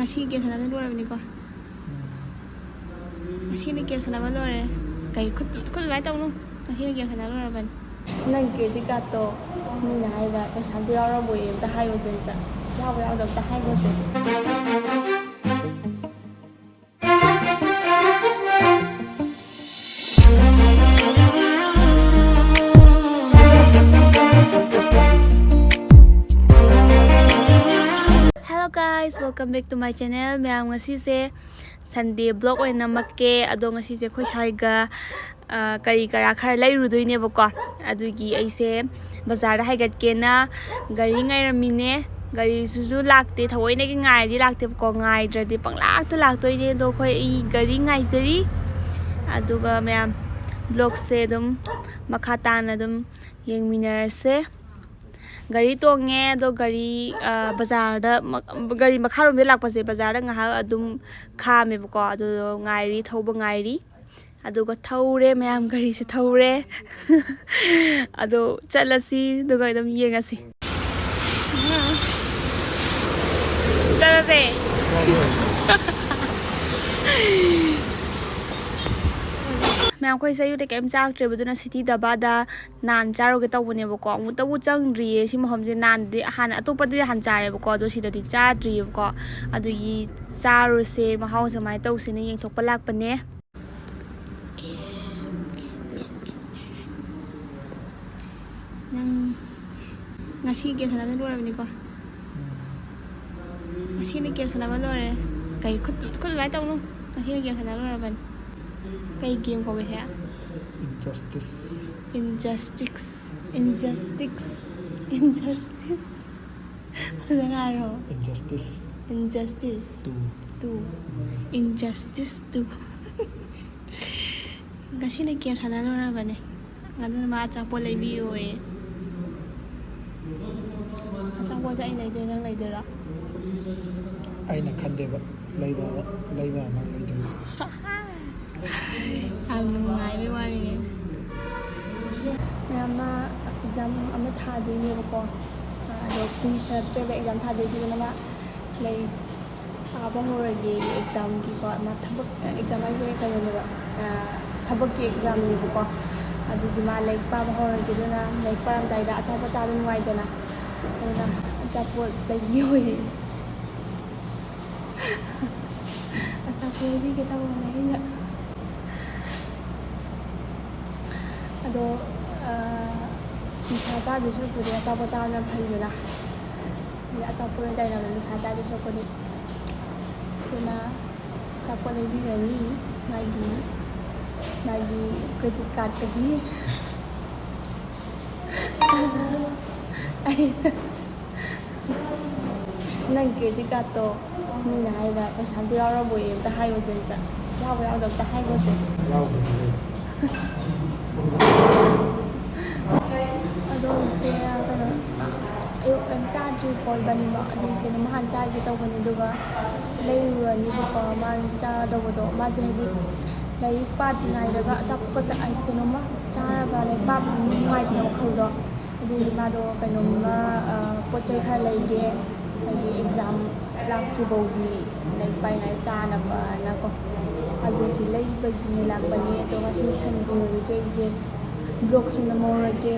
Ngasi game sana luar bini ko. Ngasi ni game sana luar kayak kut lai tau nu. Ngasi ni game sana luar ban. Nang ke di kato ni na hai ba ka sam tu yaro boy ta hai bo se ta. Yao ba yao dam ta hai bo se. Guys, welcome back to my channel. Mayam ngasi se Sunday vlog oina makke ado ngasi se khoi saiga kari kara khar lai rudoi ne bako adugi aise bazar da haigat kena gari ngai ramine gari suzu lakte thawoi ne ngai di lakte bako ngai dradi panglak ta laktoi ne do khoi gari ngai jari aduga mayam vlog se dum makata na dum yengminar se gari tonge do gari bazar da gari makharom de lakpase bazar da ngaha adum khame bako adu ngairi thauba ngairi aduga thaure mayam gari se thaure adu chalasi duga idam yengasi chalase मैं कोई सही उठे cam चाक tray बदुना city दबादा नान चारो के तबने बको मुतबु चंग्री सि महम जे नान दे हान अतोपदि हान चारे बको दो सिददि चाद्रि बको अदु यि चारो से महाउ समाय तौसिने यंगथोक पलाक पने nang ngasi game sana luar bini ko ngasi ni game sana luar kai kut lai tau nu ngasi ni game sana luar ban cái game có cái thế injustice là ai rồi injustice cái gì này game thằng nào ra vậy nè ngắn mà chắc bộ lấy video ấy chắc bộ cho anh lấy được đang lấy được đó anh là khăn đẹp lấy bà nó lấy được hàng ngày với qua này nè mà exam ama tha đi nè bako do kui sa tre be exam tha đi thì nó mà lấy aba hore ge exam ki ko ma thabak exam ai je kai ne ba thabak ki exam ni bako adu di ma lấy pa ba hore ge na lấy param dai da cha pa cha bên ngoài da na cha po lấy yoi asa ko đi cái tao này nè ado nisha cha bi su puri cha pa cha na phai na ya cha pa dai na nisha cha bi su puri kuna cha pa dai bi ni lagi credit card tadi nang credit card to ni na hai ba pa sam tu yaro boy ta hai bo se ta yao ba yao dam ta hai bo se ado se kana ayo kan cha ju poi bani ba ni ke na han cha ju taw bani duga lei ru ni ba ma cha do do ma je di lei pa ti ngai daga cha ko cha ai ke no ma cha ga lei pa ngai ti no khau do adi ma do ka no ma po chai kha lei ge ai exam lak chu bo di lei pai ngai cha na ba na ko adu ki lei ba gi lak ba ni to ma si san gi ke je blog sun na mo ra ke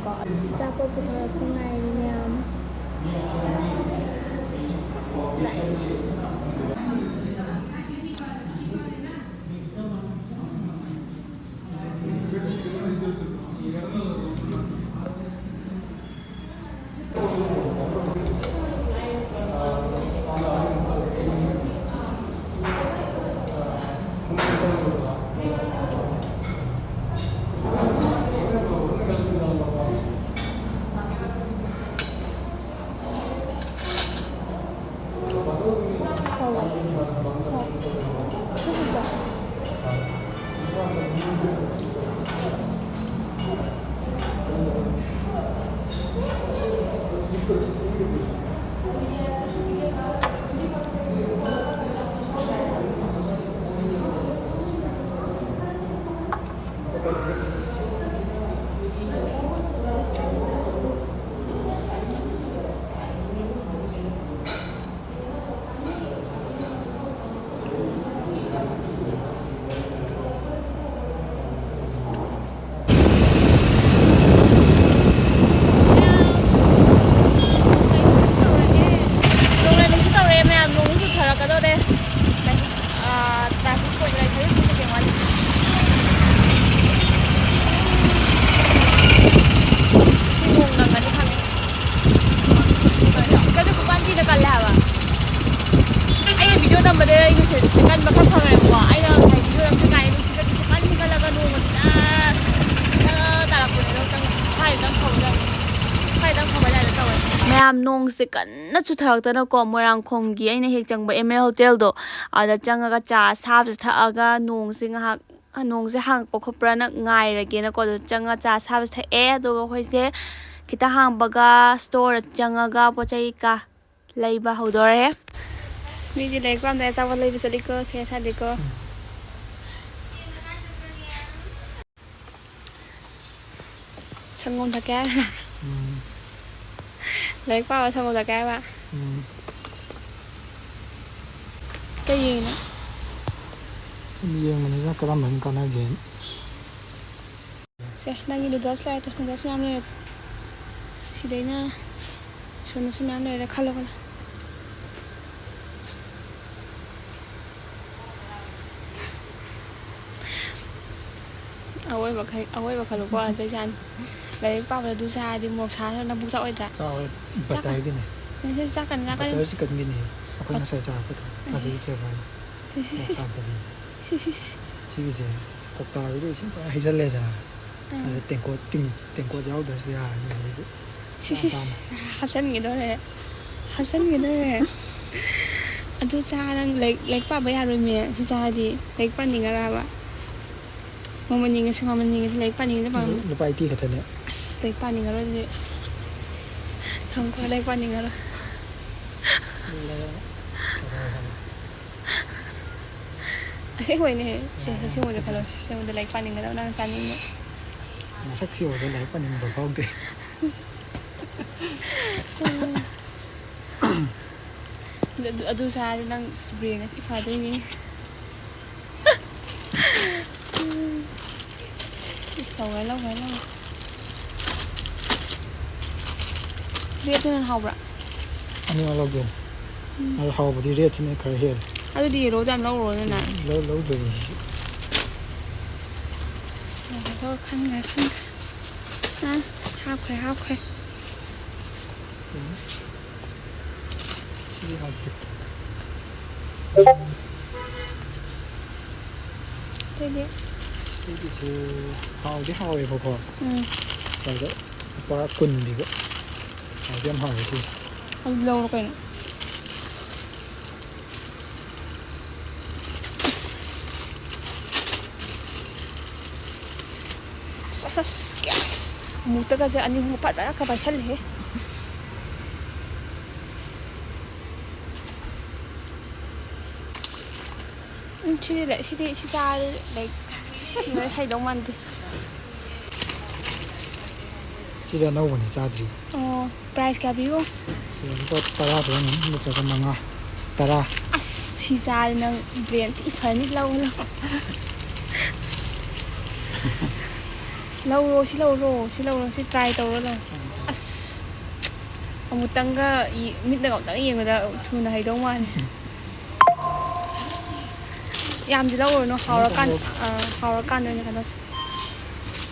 ko cha po po tho ko ngai ni myam video ꯅꯝꯕꯗ ꯑꯩ ꯅꯨꯡꯁꯤꯠꯁꯦ ꯀꯟꯕ ꯈꯔ ꯐꯈ꯭ꯔꯦꯕꯀꯣ ꯑꯩꯅ ꯉꯁꯥꯏ video ꯅꯝꯗ꯭ꯔꯤꯉꯩ ꯅꯨꯡꯁꯤꯠꯀꯁꯦ ꯀꯟꯈꯠꯂꯒ ꯅꯣꯡꯃꯁꯤꯅ ꯇꯥꯔꯛꯄꯅꯦ ꯑꯗꯨꯝ ꯁ꯭ꯋꯥꯏꯗꯪ ꯐꯕ ꯌꯥꯏꯗ ꯇꯧꯋꯦ ꯃꯌꯥꯝ ꯅꯣꯡꯁꯦ ꯀꯟꯅ ꯆꯨꯊꯔꯛꯇꯅꯀꯣ ꯃꯣꯏꯔꯥꯡꯈꯣꯝꯒꯤ ꯑꯩꯅ ꯍꯦꯛ ꯆꯪꯕ ꯑꯦꯝ ꯑꯦ ꯍꯣꯇꯦꯜꯗꯣ ꯑꯗ ꯆꯪꯉꯒ ꯆꯥ ꯑꯁꯥꯕꯁꯦ ꯊꯛꯑꯒ ꯅꯣꯡꯁꯦ ꯉꯥꯏꯍꯥꯛ ꯅꯣꯡꯁꯦ ꯍꯥꯡꯉꯛꯄ ꯈꯣꯠꯄ꯭ꯔꯥꯅ ꯉꯥꯏꯔꯒꯦꯅꯀꯣ ꯑꯗꯨ ꯆꯪꯉꯒ ꯆꯥ ꯑꯁꯥꯕꯁꯦ ꯊꯛꯑꯦ ꯑꯗꯨꯒ ꯑꯩꯈꯣꯏꯁꯦ ꯈꯤꯇ ꯍꯥꯡꯕꯒ ꯁ꯭ꯇꯣꯔꯗ ꯆꯪꯉꯒ ꯄꯣꯠ ꯆꯩ ꯀ ꯂꯩꯕ ꯍꯧꯗꯣꯔꯦ ꯃꯤꯗꯤ ꯂꯥꯏꯔꯤꯛ ꯄꯥꯝꯗꯥꯏ ꯑꯆꯥꯄꯣꯠ ꯂꯩꯕ ꯆꯠꯂꯤꯀꯣ ꯁꯦ ꯁꯥꯗꯦꯀꯣ ꯁꯪꯒꯣꯝ ꯊꯛꯀꯦ ꯍꯥꯏꯔ ꯂꯥꯏꯔꯤꯛ ꯄꯥꯕ ꯁꯪꯒꯣꯝ ꯊꯛꯀꯦ ꯍꯥꯏꯕ ꯀꯩ ꯌꯦꯡꯉꯤꯅꯣ ꯌꯦꯡꯕꯅꯤꯅ ꯀꯔꯝꯕꯅ ꯀꯥꯟꯅꯒꯦꯅ ꯁꯦ ꯅꯪꯒꯤ ꯅꯨꯗꯜꯁ ꯂꯩꯔꯦ ꯅꯨꯗꯜꯁ ꯃꯌꯥꯝ ꯂꯩꯔꯦ ꯁꯤꯗꯩꯅ ꯁꯣꯝꯗꯁꯨ ꯃꯌꯥꯝ ꯂꯩꯔꯦ ꯈꯜꯂꯣ ꯑꯋꯣꯏꯕ ꯈꯜꯂꯨꯀꯣ ꯆꯩꯆꯥꯟ ꯂꯥꯏꯔꯤꯛ ꯄꯥꯕꯗ ꯑꯗꯨ ꯆꯥꯔꯗꯤ ꯃꯣꯔꯣꯛ ꯁꯥꯔ ꯅꯕꯨꯛ ꯆꯥꯛꯑꯣꯏꯗ꯭ꯔꯥ ꯆꯥꯎꯋꯦ ꯕꯇꯔꯒꯤꯅꯦ ꯅꯪꯁꯨ ꯆꯥꯛꯀꯅꯤ ꯕꯇꯔ ꯆꯤꯀꯟꯒꯤꯅꯦ ꯑꯩꯈꯣꯏ ꯉꯁꯥꯏ ꯆꯥꯔꯛꯄꯗꯣ ꯑꯗꯨꯒꯤ ꯐ꯭ꯂꯦꯚꯔꯅꯤ ꯃꯣꯔꯣꯛ ꯁꯥꯗꯕꯤ ꯁꯤꯒꯤꯁꯦ ꯀꯧꯇꯥꯗꯨꯗ ꯏꯁꯤꯡ ꯐꯖꯅ ꯍꯩꯖꯤꯜꯂꯦꯗꯅ ꯑꯗ ꯇꯦꯡꯀꯣꯠ ꯌꯥꯎꯗ꯭ꯔꯁꯨ ꯌꯥꯔꯅꯤ ꯑꯗꯩꯗꯤ ꯍꯥꯞꯆꯟꯒꯗꯧꯔꯦ ꯑꯗꯨ ꯆꯥ ꯅꯪ ꯂꯥꯏꯔꯤꯛ ꯄꯥꯕ ꯌꯥꯔꯣꯏꯃꯦ ꯁꯤ ꯆꯥꯔꯗꯤ ꯂꯥꯏꯔꯤꯛ ꯄꯥꯅꯤꯡꯉꯔꯕ ꯃꯃꯜ ꯅꯤꯡꯉꯁꯤ ꯂꯥꯏꯔꯤꯛ ꯄꯥꯅꯤꯡꯉꯁꯤ ꯄꯥꯝꯃꯦ ꯂꯨꯄꯥ 80 ꯈꯛꯇꯅꯦ ꯑꯁ ꯂꯥꯏꯔꯤꯛ ꯄꯥꯅꯤꯡꯉꯔꯣꯏ ꯑꯗꯨꯗꯤ ꯊꯝꯈ꯭ꯔꯣ ꯂꯥꯏꯔꯤꯛ ꯄꯥꯅꯤꯡꯉꯔꯣꯏ ꯑꯁꯦꯡꯕꯩꯅꯦ ꯑꯁꯦꯡꯕꯗ ꯈꯜꯂꯣ ꯑꯁꯦꯡꯕꯗ ꯂꯥꯏꯔꯤꯛ ꯄꯥꯅꯤꯡꯒꯗꯕ ꯅꯪ ꯆꯥꯅꯤꯡꯕ ꯃꯁꯛꯁꯤ ꯎꯕꯗ ꯂꯥꯏꯔꯤꯛ ꯄꯥꯅꯤꯡꯕ ꯐꯥꯎꯗꯦ ꯑꯗꯨ ꯆꯥꯔꯗꯤ ꯅꯪ ꯕ꯭ꯔꯦꯟ ꯉꯁꯤ ꯐꯗꯣꯏꯅꯤ ꯂꯧꯈ꯭ꯔꯦ ꯔꯦꯠꯇꯨꯅ ꯍꯥꯎꯕ꯭ꯔꯥ ꯑꯅꯤꯃꯛ ꯂꯧꯗꯣꯏꯅꯤ ꯑꯗꯣ ꯍꯥꯎꯕꯗꯤ ꯔꯦꯠꯁꯤꯅ ꯈꯔ ꯍꯦꯜꯂꯦ ꯑꯗꯨꯗꯤ ꯌꯦꯜꯂꯣꯗꯣ ꯌꯥꯝ ꯂꯧꯔꯨꯔꯣꯅ ꯂꯧꯗꯣꯏꯅꯤ ꯈꯟꯈ꯭ꯔꯦ ꯍꯥꯞꯈ꯭ꯔꯦ ꯁꯤꯗꯤ ꯍꯥꯎꯇꯦ ꯑꯇꯩꯗꯤ ꯁꯤꯒꯤꯁꯦ ꯍꯥꯎꯗꯤ ꯍꯥꯎꯋꯦꯕꯀꯣ ꯑꯗꯨꯗ ꯂꯨꯄꯥ 10 ꯄꯤꯕ ꯍꯥꯎꯗꯤ ꯌꯥꯝ ꯍꯥꯎꯋꯦ ꯁꯤ ꯑꯗꯨ ꯂꯧꯔꯣ ꯀꯩꯅꯣ ꯑꯃꯨꯛꯇꯒꯁꯦ ꯑꯅꯤ ꯑꯍꯨꯝ ꯐꯠ ꯄꯥꯏꯁꯜꯂꯦꯍꯦ ꯁꯤ ꯆꯥꯔ ꯂꯥꯏꯔꯤꯛ ꯍꯩꯗꯧ ꯃꯥꯟꯗꯦ ꯁꯤꯗꯤ ꯑꯅꯧꯕꯅꯤ ꯆꯥꯗ꯭ꯔꯤ ꯑꯣ ꯄ꯭ꯔꯥꯏꯁ ꯀꯌꯥ ꯄꯤꯌꯨ ꯁꯤꯗ ꯂꯨꯄꯥ 10 ꯄꯤꯔꯝꯒꯅꯤ ꯅꯠꯇ꯭ꯔꯒ 5 10 ꯑꯁ ꯁꯤ ꯆꯥꯔꯤ ꯅꯪ ꯕ꯭ꯔꯦꯟ ꯊꯤ ꯐꯅꯤ ꯂꯧꯔꯣ ꯁꯤ ꯇ꯭ꯔꯥꯏ ꯇꯧꯔꯣ ꯑꯁ ꯑꯃꯨꯛꯇꯪꯒ ꯃꯤꯠꯅꯒ ꯑꯃꯨꯛꯇꯪ ꯌꯦꯡꯕꯗ ꯊꯨꯅ ꯍꯩꯗꯧ ꯃꯥꯜꯂꯦ ꯌꯥꯝꯗꯤ ꯂꯧꯔꯨꯅꯨ ꯍꯥꯎꯔꯀꯥꯟꯗ ꯑꯣꯏꯅ ꯀꯩꯅꯣꯁꯦ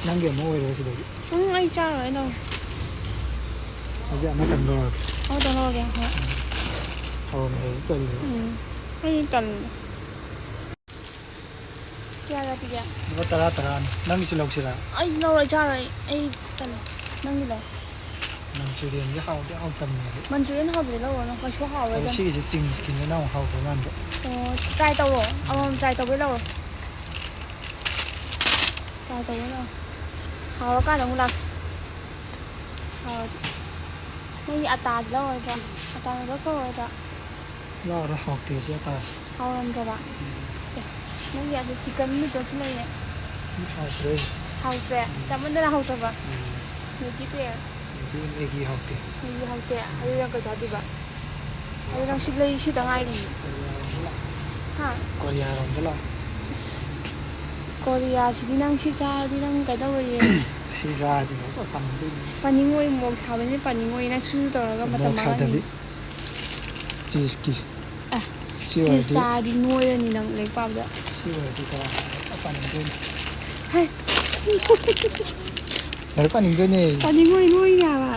ꯅꯪꯒꯤ ꯑꯃ ꯑꯣꯏꯔꯣ ꯁꯤꯗꯒꯤ ꯑꯩ ꯆꯥꯔꯣꯏ ꯂꯧꯔꯦ ꯑꯗꯨꯗꯤ ꯑꯃꯇꯪ ꯂꯧꯔꯒꯦ ꯑꯃꯇꯪ ꯂꯧꯔꯒꯦ ꯍꯣꯏ ꯍꯥꯎꯔꯝꯗ꯭ꯔꯗꯤ ꯇꯜꯂꯦꯕ ꯑꯩ ꯇꯜꯂꯦ ꯀꯌꯥ ꯄꯤꯒꯦ ꯂꯨꯄꯥ 10 ꯅꯪꯒꯤꯁꯨ ꯂꯧꯁꯤꯔꯥ ꯑꯩ ꯂꯧꯔꯣꯏ ꯆꯥꯔꯣꯏ ꯑꯩ ꯇꯜꯂꯦ ꯅꯪꯒꯤ ꯂꯧ ꯃꯟꯆꯨꯔꯤꯌꯟꯁꯦ ꯍꯥꯎꯗꯤ ꯍꯥꯎꯇꯕꯅꯦꯕ ꯃꯟꯆꯨꯔꯤꯌꯟ ꯍꯥꯎꯕꯗꯤ ꯂꯧꯔꯨꯅꯨ ꯀꯩꯁꯨ ꯑꯗꯣ ꯍꯥꯎꯔꯣꯏꯗ ꯁꯤꯒꯤꯁꯦ ꯆꯤꯡꯁꯀꯤꯅꯤꯅ ꯑꯃꯨꯛ ꯍꯥꯎꯗꯧ ꯃꯥꯟꯕ ꯑꯣ ꯇ꯭ꯔꯥꯏ ꯇꯧꯔꯣ ꯑꯃꯃꯝ ꯇ꯭ꯔꯥꯏ ꯇꯧꯕꯩ ꯂꯧꯔꯣ ꯍꯥꯎꯔꯀꯥꯟꯗ ꯑꯃꯨꯛ ꯂꯥꯛꯁꯤ ꯍꯥꯎꯔꯗꯤ ꯅꯪꯒꯤ ꯑꯇꯥꯗꯤ ꯂꯧꯔꯣꯏꯗ꯭ꯔꯣ ꯑꯇꯥ ꯅꯨꯗꯜꯁ ꯂꯧꯔꯣꯏꯗ꯭ꯔꯣ ꯂꯧꯔꯔꯣꯏ ꯍꯥꯎꯇꯦ ꯁꯤ ꯑꯇꯥꯁꯦ ꯍꯥꯎꯔꯝꯗ꯭ꯔꯕ ꯅꯪꯒꯤ ꯑꯗꯨ ꯆꯤꯛꯀꯟ ꯅꯨꯗꯜꯁꯨ ꯂꯩꯌꯦ ꯍꯥꯎꯇ꯭ꯔꯦ ꯍꯥꯎꯇ꯭ꯔꯦ ꯆꯥꯃꯟꯗꯅ ꯍꯥꯎꯇ꯭ꯔꯕ ꯃꯦꯒꯤ ꯄꯦꯛ ꯃꯦꯒꯤ ꯍꯥꯎꯇꯦ ꯃꯦꯒꯤ ꯍꯥꯎꯇꯦ ꯑꯗꯨꯗꯤ ꯅꯪ ꯀꯩ ꯆꯥꯗꯣꯏꯕ ꯑꯗꯨ ꯅꯪ ꯁꯤꯗ ꯉꯥꯏꯔꯤ ꯍꯥ ꯀꯣꯔꯤꯌꯥꯔꯣꯝꯗ ꯂꯥꯛꯑꯣ ꯀꯣꯔꯤꯌꯥꯁꯤꯗꯤ ꯅꯪ ꯁꯤ ꯆꯥꯔꯗꯤ ꯅꯪ ꯀꯩꯗꯧꯔꯣꯏꯌꯦ ꯁꯤ ꯆꯥꯔꯗꯤ ꯄꯥꯅꯤꯡꯗꯣꯏꯅꯤ ꯄꯥꯅꯤꯡꯉꯣꯏ ꯃꯣꯔꯣꯛ ꯁꯥꯕꯅꯤꯅ ꯄꯥꯅꯤꯡꯉꯣꯏ ꯅꯪ ꯁꯨ ꯇꯧꯔꯒ ꯃꯇꯝ ꯃꯣꯔꯣꯛ ꯁꯥꯗꯕꯤ ꯃꯥꯡꯍꯟꯅꯤ ꯆꯤꯁꯀꯤ ꯁꯤ ꯆꯤꯁ ꯑꯣꯏꯔꯗꯤ ꯆꯥꯔꯗꯤ ꯅꯣꯏꯔꯅꯤ ꯅꯪ ꯂꯥꯏꯔꯤꯛ ꯄꯥꯕꯗ ꯁꯤ ꯑꯣꯏꯔꯗꯤ ꯄꯥꯅꯤꯡꯗꯣꯏꯅꯤ ꯍꯩ ꯂꯥꯏꯔꯤꯛ ꯄꯥꯅꯤꯡꯗꯣꯏꯅꯦ ꯄꯥꯅꯤꯡꯉꯣꯏ ꯅꯣꯏꯅꯦ ꯍꯥꯏꯕ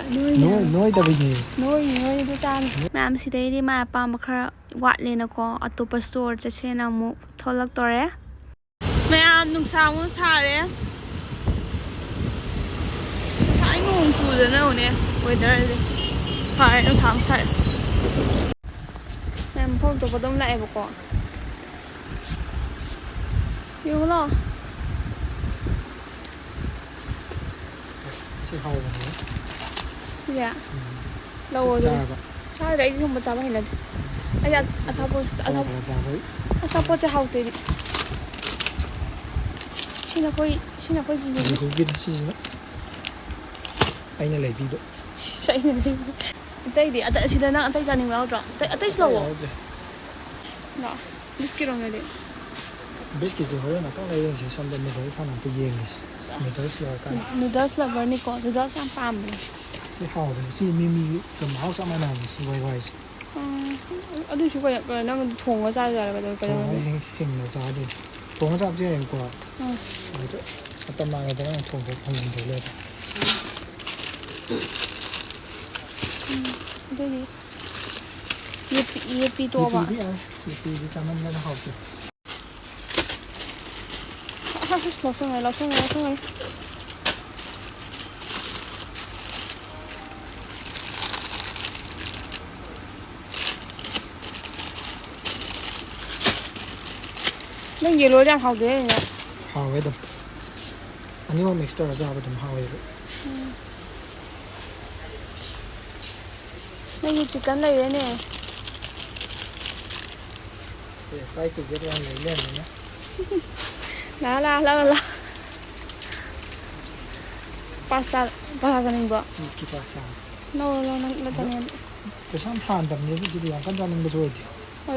ꯅꯣꯏꯗꯕꯩꯅꯦ ꯅꯣꯏ ꯑꯗꯨ ꯆꯥꯅꯤ ꯃꯌꯥꯝ ꯁꯤꯗꯩꯗꯤ ꯃꯥ ꯑꯄꯥꯝꯕ ꯈꯔ ꯋꯥꯠꯂꯦꯅꯀꯣ ꯑꯇꯣꯞꯄ ꯁ꯭ꯇꯣꯔ ꯆꯠꯁꯦꯅ ꯑꯃꯨꯛ ꯊꯣꯛꯂꯛꯇꯣꯔꯦ ꯃꯌꯥꯝ ꯅꯨꯡꯁꯥ ꯑꯃꯨꯛ ꯁꯥꯔꯦ ꯉꯁꯥꯏ ꯅꯣꯡ ꯆꯨꯗꯅꯅꯦ ꯋꯦꯗꯔꯁꯦ ꯐꯔꯦ ꯅꯨꯡꯁꯥ ꯑꯃꯨꯛ ꯁꯥꯔꯦ ꯃꯌꯥꯝ ꯃꯐꯝ ꯑꯇꯣꯞꯄ ꯑꯗꯨꯝ ꯂꯥꯛꯑꯦꯕꯀꯣ ꯌꯦꯡꯉꯨ ꯂꯥꯛꯑꯣ ꯁꯤ ꯍꯥꯎꯕꯅꯦ ꯁꯤꯁꯦ ꯂꯧꯑꯣ ꯑꯗꯨꯗꯤ ꯆꯥꯔꯕ ꯆꯥꯗ꯭ꯔꯦ ꯑꯩꯗꯤ ꯁꯨꯝꯕ ꯆꯥꯕ ꯍꯩꯅꯗꯦ ꯑꯩ ꯆꯥꯕꯩ ꯑꯆꯥꯄꯣꯠꯁꯦ ꯍꯥꯎꯇꯦꯗꯤ ꯁꯤꯅ ꯑꯩꯈꯣꯏꯒꯤ ꯖꯤꯍꯨꯒꯤꯗ ꯁꯤꯁꯤꯅ ꯑꯩꯅ ꯂꯩꯕꯤꯕ ꯑꯇꯩꯗꯤ ꯑꯁꯤꯗ ꯅꯪ ꯑꯇꯩ ꯆꯥꯅꯤꯡꯕ ꯌꯥꯎꯗ꯭ꯔꯣ ꯑꯇꯩꯁꯨ ꯂꯧꯑꯣ ꯌꯥꯎꯗ꯭ꯔꯦ ꯂꯥꯛꯑꯣ ꯕꯤꯁꯀꯤꯠꯔꯣꯝꯗꯗꯤ ꯕꯤꯁꯀꯤꯠꯁꯦ ꯍꯣꯔꯦꯟ ꯉꯥꯛꯇꯪ ꯂꯩꯔꯤꯁꯦ ꯁꯣꯝꯗ ꯅꯨꯗꯜꯁ ꯍꯥꯟꯅ ꯑꯝꯇ ꯌꯦꯡꯉꯤꯁꯤ ꯅꯨꯗꯜꯁ ꯂꯣꯏꯔꯀꯥꯟꯗ ꯅꯨꯗꯜꯁ ꯂꯚꯔꯅꯤꯀꯣ ꯅꯨꯗꯜꯁ ꯌꯥꯝ ꯄꯥꯝꯕꯅꯦ ꯁꯤ ꯍꯥꯎꯕꯅꯦ ꯁꯤ ꯃꯤꯃꯤꯒ ꯃꯍꯥꯎ ꯆꯞ ꯃꯥꯟꯅꯕꯅꯦ ꯁꯤ ꯋꯥꯏ ꯋꯥꯏꯁꯦ ꯑꯗꯨꯏꯁꯨ ꯅꯪ ꯊꯣꯡꯉ ꯆꯥꯖꯨ ꯌꯥꯔꯦ ꯊꯣꯡꯉꯒ ꯍꯤꯡꯅ ꯆꯥꯗꯣꯏꯅꯤ ꯊꯣꯡꯉ ꯆꯥꯕꯁꯨ ꯌꯥꯏꯕꯀꯣ ꯑꯗꯨꯗ ꯃꯇꯝ ꯃꯥꯡꯉꯦꯗꯅ ꯑꯃꯨꯛ ꯊꯣꯡꯗꯣꯛ ꯊꯣꯡꯖꯤꯟꯗꯧ ꯂꯩꯕ ꯑꯗꯨꯗꯤ ꯌꯦꯠꯄꯤ ꯇꯣꯛꯑꯕ ꯌꯦꯄꯤꯗꯤ ꯆꯥꯃꯟꯗꯅ ꯍꯥꯎꯇꯦ ꯂꯧꯁꯟꯒꯅꯤ ꯅꯪ ꯌꯦꯜꯂꯣꯗꯤ ꯌꯥꯝ ꯍꯥꯎꯇꯦ ꯍꯥꯎꯋꯦ ꯑꯗꯨꯝ ꯑꯅꯤꯃꯛ ꯃꯤꯛꯁ ꯇꯧꯔ ꯆꯥꯕ ꯑꯗꯨꯝ ꯍꯥꯎꯋꯦꯕ ꯅꯪꯒꯤ ꯆꯤꯛꯀꯟ ꯂꯩꯔꯦꯅꯦ ꯕꯥꯏ ꯇꯨ ꯒꯦꯠ ꯋꯥꯟ ꯂꯩ ꯂꯩꯔꯝꯃꯦꯅꯦ ꯂꯥꯛꯑꯣ ꯄꯥꯁꯇꯥ ꯆꯥꯅꯤꯡꯕ꯭ꯔꯣ ꯆꯤꯁꯀꯤ ꯄꯥꯁꯇꯥ ꯂꯧꯔꯣ ꯅꯪ ꯆꯥꯅꯤꯡꯉꯗꯤ ꯀꯩꯁꯨ ꯌꯥꯝ ꯍꯥꯟꯗꯕꯅꯦ ꯑꯗꯨꯗꯤ ꯌꯥꯝ ꯀꯟꯅ ꯆꯥꯅꯤꯡꯕꯁꯨ ꯑꯣꯏꯗꯦ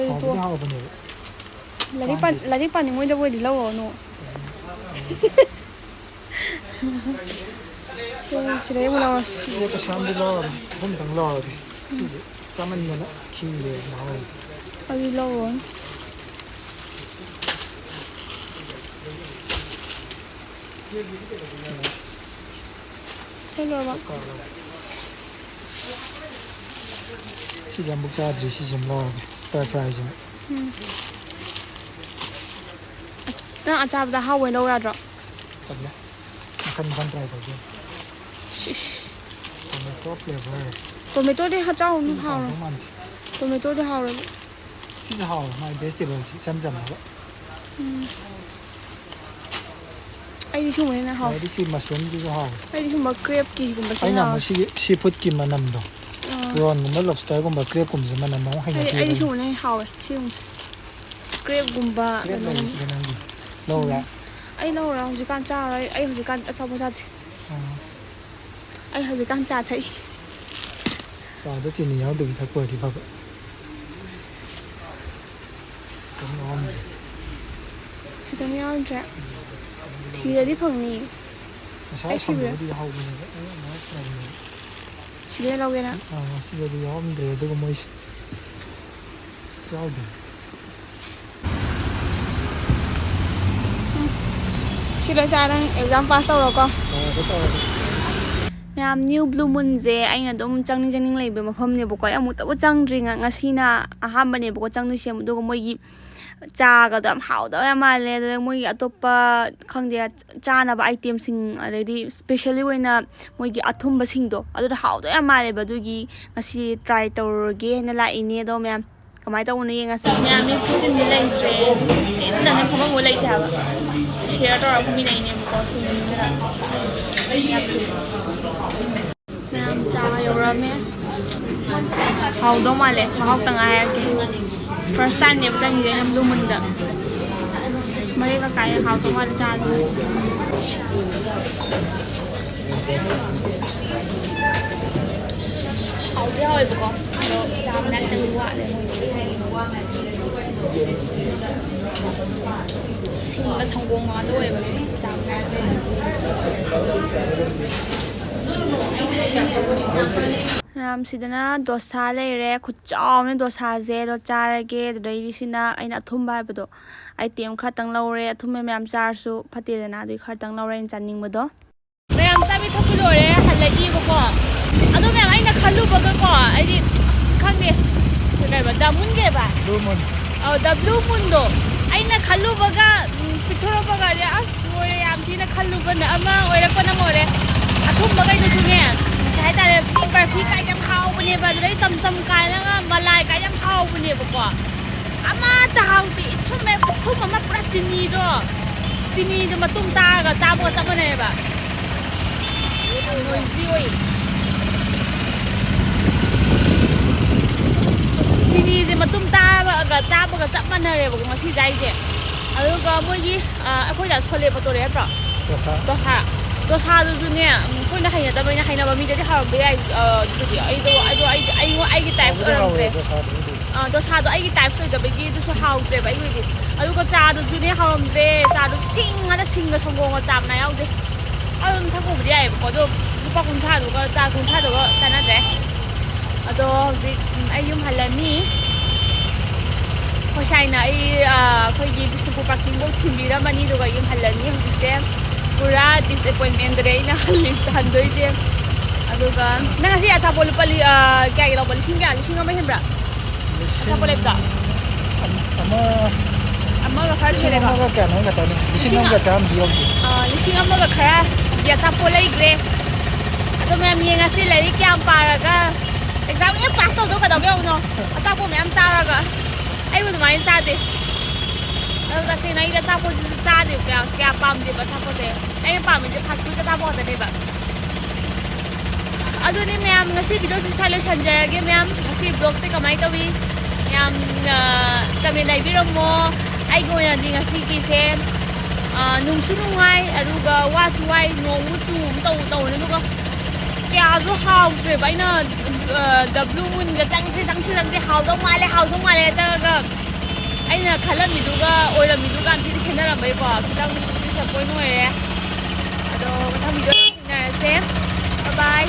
ꯍꯥꯎꯕꯨꯗꯤ ꯍꯥꯎꯕꯅꯦꯕ ꯂꯥꯏꯔꯤꯛ ꯄꯥꯅꯤꯡꯉꯣꯏꯗꯕ ꯑꯣꯏꯗꯤ ꯂꯧꯔꯨꯔꯅꯨ ꯁꯤꯗꯩ ꯑꯃꯨꯛ ꯂꯧꯔꯁꯤ ꯁꯤꯁꯦ ꯀꯩꯁꯨ ꯌꯥꯝꯗꯤ ꯂꯧꯔꯔꯣꯏ ꯑꯍꯨꯝꯗꯪ ꯂꯧꯔꯒꯦ ꯁꯤꯁꯦ ꯆꯥꯃꯟꯗꯅ ꯈꯤꯔꯦ ꯃꯍꯥꯎ ꯑꯗꯨ ꯂꯧꯔꯨꯔꯅꯨ ꯁꯤꯁꯦ ꯑꯃꯨꯛ ꯆꯥꯗ꯭ꯔꯤ ꯁꯤꯁꯦ ꯑꯃꯨꯛ ꯂꯧꯔꯒꯦ ꯁ꯭ꯇꯔ ꯐ꯭ꯔꯥꯏꯁꯤꯃ ꯅꯪ ꯑꯆꯥꯕꯗ ꯑꯍꯥꯎꯕ ꯑꯣꯏꯅ ꯂꯧ ꯌꯥꯗ꯭ꯔꯣ ꯇꯜꯂꯦ ꯃꯈꯟ ꯇ꯭ꯔꯥꯏ ꯇꯧꯒꯦ ꯇꯣꯃꯦꯇꯣ ꯐ꯭ꯂꯦꯚꯔ ꯇꯣꯃꯦꯇꯣꯗꯤ ꯆꯥꯎꯅꯨ ꯍꯥꯎꯔꯣꯏ ꯍꯥꯎꯗꯧ ꯃꯥꯟꯗꯦ ꯇꯣꯃꯦꯇꯣꯗꯤ ꯍꯥꯎꯔꯣꯏ ꯁꯤꯁꯦ ꯍꯥꯎꯋꯦ ꯃꯥꯏ ꯚꯦꯖꯤꯇꯦꯕꯜꯁꯤ ꯏꯆꯝ ꯆꯝꯃꯒ ꯑꯩꯗꯤ ꯁꯨꯝꯕꯅ ꯍꯦꯟꯅ ꯍꯥꯎꯋꯦ ꯑꯗꯩꯗꯤ ꯁꯤ ꯃꯁꯔꯨꯝꯁꯤꯁꯨ ꯍꯥꯎꯋꯦ ꯑꯩꯗꯤ ꯁꯨꯝꯕ ꯀ꯭ꯔꯦꯞꯀꯤꯒꯨꯝꯕꯁꯦ ꯑꯩꯅ ꯍꯥꯎꯋꯦ ꯑꯃꯨꯛ ꯁꯤꯒꯤ ꯁꯤ ꯐꯨꯗꯀꯤ ꯃꯅꯝꯗꯣ ꯄ꯭ꯔꯣꯟꯒꯨꯝꯕ ꯂꯣꯕꯁꯇꯔꯒꯨꯝꯕ ꯀ꯭ꯔꯦꯞꯀꯨꯝꯕꯁꯦ ꯃꯅꯝ ꯑꯃꯨꯛ ꯍꯩꯅꯗꯦꯕ ꯑꯩꯗꯤ ꯁꯨꯝꯕꯅ ꯍꯦꯟꯅ ꯍꯥꯎꯋꯦ ꯀ꯭ꯔꯦꯞꯀꯨꯝꯕ ꯀ꯭ꯔꯦꯞ ꯂꯩꯔꯤꯁꯤꯗ ꯅꯪꯒꯤ ꯂꯧꯔꯦ ꯑꯩ ꯂꯧꯔꯣꯏ ꯍꯧꯖꯤꯛꯀꯥꯟ ꯆꯥꯔꯣꯏ ꯑꯩ ꯍꯧꯖꯤꯛꯀꯥꯟ ꯑꯆꯥꯄꯣꯠ ꯆꯥꯗꯦ ꯑꯩ ꯍꯧꯖꯤꯛꯀꯥꯟ ꯆꯥ ꯊꯛꯏ ꯆꯥꯗꯣ ꯆꯤꯅꯤ ꯌꯥꯎꯗꯕꯤ ꯊꯛꯄ ꯑꯣꯏꯔꯗꯤ ꯐꯕ ꯆꯤꯛꯀꯟ ꯌꯥꯎꯔꯝꯗ꯭ꯔꯦ ꯆꯤꯛꯀꯟ ꯌꯥꯎꯗ꯭ꯔꯦ ꯊꯤꯔꯗꯤ ꯐꯪꯅꯤ ꯉꯁꯥꯏ ꯑꯁꯣꯝꯗꯕꯨꯗꯤ ꯌꯥꯎꯍꯧꯕꯅꯦꯕ ꯑꯩ ꯑꯃꯨꯛ ꯂꯩꯔꯝꯃꯦꯕ ꯁꯤꯗꯩ ꯂꯧꯒꯦꯅ ꯁꯤꯗꯗꯤ ꯌꯥꯎꯔꯝꯗ꯭ꯔꯦ ꯑꯗꯨꯒ ꯃꯣꯏꯁꯦ ꯌꯥꯎꯗꯦ ꯁꯤ ꯂꯣꯏ ꯆꯥꯔ ꯅꯪ ꯑꯦꯛꯖꯥꯝ ꯄꯥꯁ ꯇꯧꯔꯣꯀꯣ ꯇꯧꯔꯒꯦ ꯃꯌꯥꯝ ꯅ꯭ꯌꯨ ꯕ꯭ꯂꯨ ꯃꯨꯟꯁꯦ ꯑꯩꯅ ꯑꯗꯨꯝ ꯆꯪꯅꯤꯡ ꯂꯩꯕ ꯃꯐꯝꯅꯦꯕꯀꯣ ꯑꯩ ꯑꯃꯨꯛꯇꯕꯨ ꯆꯪꯗ꯭ꯔꯤ ꯉꯁꯤꯅ ꯑꯍꯥꯟꯕꯅꯦꯕꯀꯣ ꯆꯪꯗꯣꯏꯁꯦ ꯑꯗꯨꯒ ꯃꯣꯏꯒꯤ ꯆꯥꯒꯗꯣ ꯌꯥꯝ ꯍꯥꯎꯗꯕ ꯌꯥꯝ ꯃꯥꯜꯂꯦ ꯑꯗꯨꯗ ꯃꯣꯏꯒꯤ ꯑꯇꯣꯞꯄ ꯈꯪꯗꯦ ꯆꯥꯅꯕ ꯑꯥꯏꯇꯦꯝꯁꯤꯡ ꯑꯗꯩꯗꯤ ꯁ꯭ꯄꯦꯁꯦꯜꯂꯤ ꯑꯣꯏꯅ ꯃꯣꯏꯒꯤ ꯑꯊꯨꯝꯕꯁꯤꯡꯗꯣ ꯑꯗꯨꯗ ꯍꯥꯎꯗꯧ ꯌꯥꯝ ꯃꯥꯜꯂꯦꯕ ꯑꯗꯨꯒꯤ ꯉꯁꯤ ꯇ꯭ꯔꯥꯏ ꯇꯧꯔꯒꯦꯅ ꯂꯥꯛꯏꯅꯦ ꯑꯗꯣ ꯃꯌꯥꯝ ꯀꯃꯥꯏꯅ ꯇꯧꯕꯅꯣ ꯌꯦꯡꯉꯁꯤ ꯃꯌꯥꯝꯗꯤ ꯆꯤꯟꯗꯤ ꯂꯩꯇ꯭ꯔꯦ ꯆꯤꯟꯗꯅꯦ ꯐꯝꯐꯝꯕꯨ ꯂꯩꯇꯦ ꯍꯥꯏꯕ ꯁꯤꯌꯔ ꯇꯧꯔꯒ ꯐꯝꯃꯤꯟꯅꯩꯅꯦꯕꯀꯣ ꯆꯤꯟꯗꯅ ꯃꯌꯥꯝ ꯆꯥ ꯌꯧꯔꯛꯑꯝꯃꯦ ꯍꯥꯎꯗꯧ ꯃꯥꯜꯂꯦ ꯃꯍꯥꯎꯇꯪ ꯍꯥꯏꯔꯛꯀꯦ ꯐꯥꯔꯁ ꯇꯥꯏꯝꯅꯦꯕ ꯆꯪꯉꯤꯁꯦ ꯑꯩꯅ ꯕ꯭ꯂꯨ ꯃꯨꯟꯗ ꯃꯔꯦꯛꯀ ꯀꯥꯏ ꯍꯥꯎꯗꯧ ꯃꯥꯜꯂꯦ ꯆꯥꯁꯦ ꯍꯥꯎꯗꯤ ꯍꯥꯎꯋꯦꯕꯀꯣ ꯑꯗꯣ ꯆꯥꯕꯅ ꯈꯤꯇꯪ ꯋꯥꯠꯂꯦ ꯃꯣꯏꯁꯦ ꯁꯤꯡꯒ ꯁꯪꯒꯣꯝ ꯉꯥꯛꯇ ꯑꯣꯏꯌꯦꯕ ꯆꯥꯕꯅ ꯃꯌꯥꯝ ꯁꯤꯗꯅ ꯗꯣꯁꯥ ꯂꯩꯔꯦ ꯈꯨꯠꯆꯥꯎꯅꯦ ꯗꯣꯁꯥꯁꯦ ꯑꯗꯣ ꯆꯥꯔꯒꯦ ꯑꯗꯨꯗꯩꯗꯤ ꯁꯤꯅ ꯑꯩꯅ ꯑꯊꯨꯝꯕ ꯍꯥꯏꯕꯗꯣ ꯑꯥꯏꯇꯦꯝ ꯈꯔꯇꯪ ꯂꯧꯔꯦ ꯑꯊꯨꯝꯕ ꯃꯌꯥꯝ ꯆꯥꯔꯁꯨ ꯐꯠꯇꯦꯗꯅ ꯑꯗꯨꯒꯤ ꯈꯔꯇꯪ ꯂꯧꯔꯦ ꯑꯩꯅ ꯆꯥꯅꯤꯡꯕꯗꯣ ꯃꯌꯥꯝ ꯆꯥꯕꯤ ꯊꯛꯄꯤ ꯂꯣꯏꯔꯦ ꯍꯜꯂꯛꯏꯕꯀꯣ ꯑꯗꯣ ꯃꯌꯥꯝ ꯑꯩꯅ ꯈꯜꯂꯨꯕꯒꯀꯣ ꯑꯩꯗꯤ ꯈꯪꯗꯦ ꯀꯩꯕ ꯗ ꯃꯨꯟꯒꯦꯕ 루몬 ꯗ ꯕ꯭ꯂꯨ ꯃꯨꯟꯗꯣ ꯑꯩꯅ ꯈꯜꯂꯨꯕꯒ ꯄꯤꯊꯣꯔꯛꯄꯒꯗꯤ ꯑꯁ ꯂꯣꯏꯔꯦ ꯌꯥꯝ ꯊꯤꯅ ꯈꯜꯂꯨꯕꯅ ꯑꯃ ꯑꯣꯏꯔꯛꯄꯅ ꯑꯣꯏꯔꯦ ꯑꯊꯨꯝꯕꯈꯩꯗꯨꯁꯨꯅꯦ ꯀꯩ ꯍꯥꯏꯇꯥꯔꯦ ꯕꯔꯐꯤ ꯀꯥꯏ ꯌꯥꯝ ꯍꯥꯎꯕꯅꯦꯕ ꯑꯗꯨꯗꯩ ꯆꯝꯆꯝ ꯀꯥꯏꯅꯒ ꯃꯂꯥꯏ ꯀꯥꯏ ꯌꯥꯝ ꯍꯥꯎꯕꯅꯦꯕꯀꯣ ꯑꯃꯠꯇ ꯍꯥꯎꯇꯦ ꯊꯨꯝꯃꯦ ꯈꯨꯊꯨꯝ ꯑꯃ ꯄꯨꯔꯥ ꯆꯤꯅꯤꯗꯣ ꯃꯇꯨꯝ ꯇꯥꯔꯒ ꯆꯥꯕꯒ ꯆꯞ ꯃꯥꯟꯅꯩꯑꯕ ꯌꯥꯝ ꯅꯣꯏꯖꯤ ꯑꯣꯏ ꯆꯤꯅꯤꯁꯦ ꯃꯇꯨꯝ ꯇꯥꯔꯒ ꯆꯥꯕꯒ ꯆꯞ ꯃꯥꯟꯅꯔꯦꯕꯀꯣ ꯉꯁꯤ ꯆꯥꯏꯁꯦ ꯑꯗꯨꯒ ꯃꯣꯏꯒꯤ ꯑꯩꯈꯣꯏꯗ ꯁꯣꯂꯦ ꯕꯇꯣꯔꯦ ꯅꯠꯇ꯭ꯔꯣ 도사 ꯗꯣꯁꯥꯗꯨꯁꯨꯅꯦ ꯑꯩꯈꯣꯏꯅ ꯍꯩꯅꯗꯕꯅꯤꯅ ꯍꯩꯅꯕ ꯃꯤꯗꯗꯤ ꯍꯥꯎꯔꯝꯕ ꯌꯥꯏ ꯑꯗꯨꯗꯤ ꯑꯩꯒꯤ ꯇꯥꯏꯞ ꯑꯣꯏꯔꯝꯗ꯭ꯔꯦ ꯗꯣꯁꯥꯗꯣ ꯑꯩꯒꯤ ꯇꯥꯏꯞ ꯑꯣꯏꯗꯕꯒꯤ ꯑꯗꯨꯁꯨ ꯍꯥꯎꯗ꯭ꯔꯦꯕ ꯑꯩꯒꯤꯗꯤ ꯑꯗꯨꯒ ꯆꯥꯗꯨꯁꯨꯅꯦ ꯍꯥꯎꯔꯝꯗ꯭ꯔꯦ ꯆꯥꯗꯨ ꯁꯤꯡꯒ ꯁꯪꯒꯣꯝꯒ ꯆꯥꯕꯅ ꯌꯥꯎꯗꯦ ꯑꯗꯨꯝ ꯊꯛꯄꯕꯨꯗꯤ ꯌꯥꯏꯑꯕꯀꯣ ꯑꯗꯣ ꯂꯨꯄꯥ ꯀꯨꯟꯊ꯭ꯔꯥꯗꯨꯒ ꯆꯥ ꯀꯨꯟꯊ꯭ꯔꯥꯗꯨꯒ ꯆꯥꯟꯅꯗ꯭ꯔꯦ ꯑꯗꯣ ꯍꯧꯖꯤꯛ ꯑꯩ ꯌꯨꯝ ꯍꯜꯂꯅꯤ ꯍꯣꯁꯥꯏꯅ ꯑꯩꯈꯣꯏꯒꯤ ꯕꯤꯁꯅꯨꯄꯨꯔ ꯄꯥꯔꯀꯤꯡꯐꯥꯎ ꯊꯤꯟꯕꯤꯔꯝꯃꯅꯤ ꯑꯗꯨꯒ ꯌꯨꯝ ꯍꯜꯂꯅꯤ ꯍꯧꯖꯤꯛꯁꯦ ꯄꯨꯔꯥ ꯗꯤꯁꯑꯦꯄꯣꯏꯟꯃꯦꯟꯗꯅꯦ ꯑꯩꯅ ꯍꯟꯗꯣꯏꯁꯦ ꯑꯗꯨꯒ ꯅꯪ ꯉꯁꯤ ꯑꯆꯥꯄꯣꯠ ꯂꯨꯄꯥ ꯀꯌꯥꯒꯤ ꯂꯧꯕ ꯂꯤꯁꯤꯡ ꯑꯃ ꯍꯦꯟꯕ꯭ꯔꯥ ꯑꯆꯥꯄꯣꯠ ꯂꯩꯕꯗꯣ ꯑꯃꯒ ꯈꯔ ꯍꯦꯜꯂꯦꯀꯣ ꯂꯤꯁꯤꯡ ꯑꯃꯒ ꯈꯔ ꯑꯆꯥꯄꯣꯠ ꯂꯩꯈ꯭ꯔꯦ ꯑꯗꯣ ꯃꯌꯥꯝ ꯌꯦꯡꯉꯁꯤ ꯂꯥꯏꯔꯤꯛ ꯀꯌꯥꯝ ꯄꯥꯔꯒ ꯑꯦꯛꯖꯥꯝ ꯍꯦꯛ ꯄꯥꯁ ꯇꯧꯗꯧ ꯀꯩꯗꯧꯒꯦ ꯌꯦꯡꯉꯨꯅꯣ ꯑꯆꯥꯄꯣꯠ ꯃꯌꯥꯝ ꯆꯥꯔꯒ ꯑꯩꯕꯨ ꯑꯗꯨꯃꯥꯏꯅ ꯆꯥꯗꯦ ꯑꯗꯨ ꯇꯁꯦꯡꯅ ꯑꯩꯗꯤ ꯑꯆꯥꯄꯣꯠꯁꯤꯁꯨ ꯆꯥꯗꯦꯕ ꯀꯌꯥ ꯄꯥꯝꯗꯦꯕ ꯑꯆꯥꯄꯣꯠꯁꯦ ꯑꯩꯅ ꯄꯥꯝꯃꯤꯁꯦ ꯐꯥꯁ ꯐꯨꯗ ꯑꯆꯥꯄꯣꯠ ꯈꯛꯇꯅꯦꯕ ꯑꯗꯨꯅꯤ ꯃꯌꯥꯝ ꯉꯁꯤ ꯚꯤꯗꯤꯑꯣꯁꯤ ꯁ꯭ꯋꯥꯏ ꯂꯣꯏꯁꯟꯖꯔꯒꯦ ꯃꯌꯥꯝ ꯉꯁꯤ ꯕ꯭ꯂꯣꯒꯁꯦ ꯀꯃꯥꯏꯅ ꯇꯧꯋꯤ ꯌꯥꯝ ꯀꯃꯦꯟ ꯍꯥꯏꯕꯤꯔꯝꯃꯣ ꯑꯩꯒꯤ ꯑꯣꯏꯅꯗꯤ ꯉꯁꯤꯒꯤꯁꯦ ꯅꯨꯡꯁꯨ ꯅꯨꯡꯉꯥꯏ ꯑꯗꯨꯒ ꯋꯥꯁꯨ ꯋꯥꯏ ꯅꯣꯡꯃꯨ ꯇꯧꯅ ꯑꯗꯨꯒ ꯀꯌꯥꯁꯨ ꯍꯥꯎꯇ꯭ꯔꯦꯕ ꯑꯩꯅ ꯗ ꯕ꯭ꯂꯨ ꯃꯨꯟꯒ ꯆꯪꯁꯤ ꯍꯥꯎꯗꯧ ꯃꯥꯜꯂꯦ ꯆꯪꯉꯒ ꯑꯩꯅ ꯈꯜꯂꯝꯃꯤꯗꯨꯒ ꯑꯣꯏꯔꯝꯃꯤꯗꯨꯒ ꯌꯥꯝ ꯊꯤꯅ ꯈꯦꯠꯅꯔꯝꯕꯩꯀꯣ ꯈꯤꯇꯪ ꯗꯤꯁꯑꯄꯣꯏꯟ ꯑꯣꯏꯔꯦ ꯑꯗꯣ ꯃꯊꯪ ꯚꯤꯗꯤꯑꯣ ꯊꯦꯡꯅꯔꯁꯦ ꯕꯥꯏ